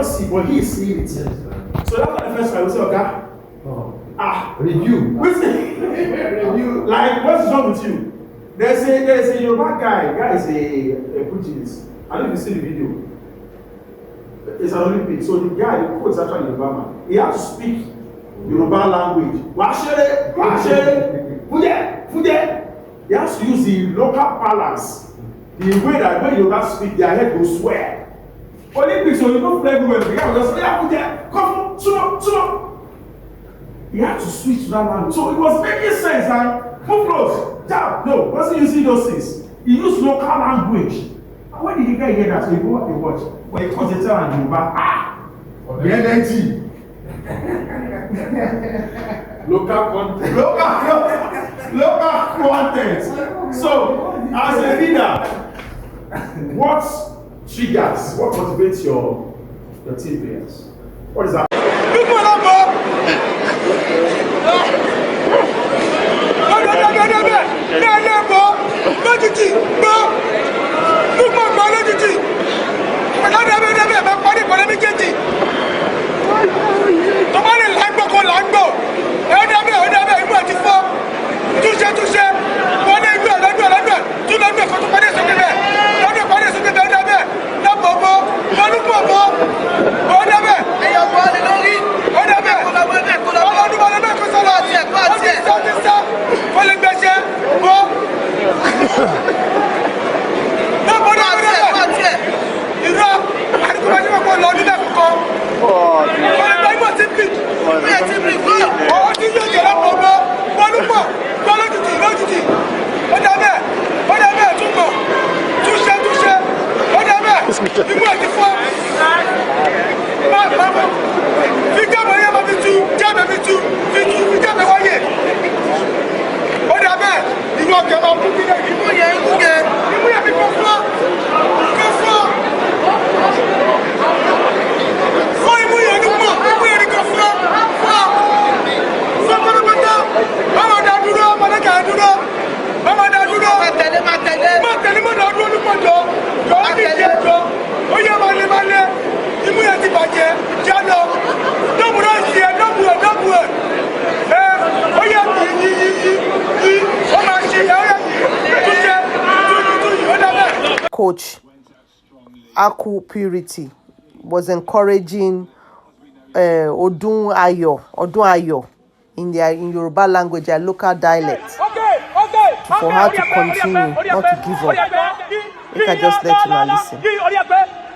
cannot see, but he is seeing it. So that's why the first time I will say, okay, review. Review. Like, what is wrong with you? There's a Yoruba guy is a Portuguese. I don't know if you see the video. It's an Olympic. So the guy, the coach is actually Yoruba man. He had to speak Yoruba language. He has to use the local parlance. The way that when Yoruba speak, their head will swear. Olympics, so you don't play everywhere. The guy will just say, come, suno. He had to switch to that language. So it was making sense that move close, jab. No, wasn't using those things. He used local language. And when did the guy hear that? So he go up and watch. When he comes to tell and Yoruba, the energy. Local content. Local content. So, as a leader, what triggers, what motivates your team players? What is that? Coach Aku Purity was encouraging Odun Ayo in Yoruba language, their local dialect, for her to continue, not to give up. You can just let you listen.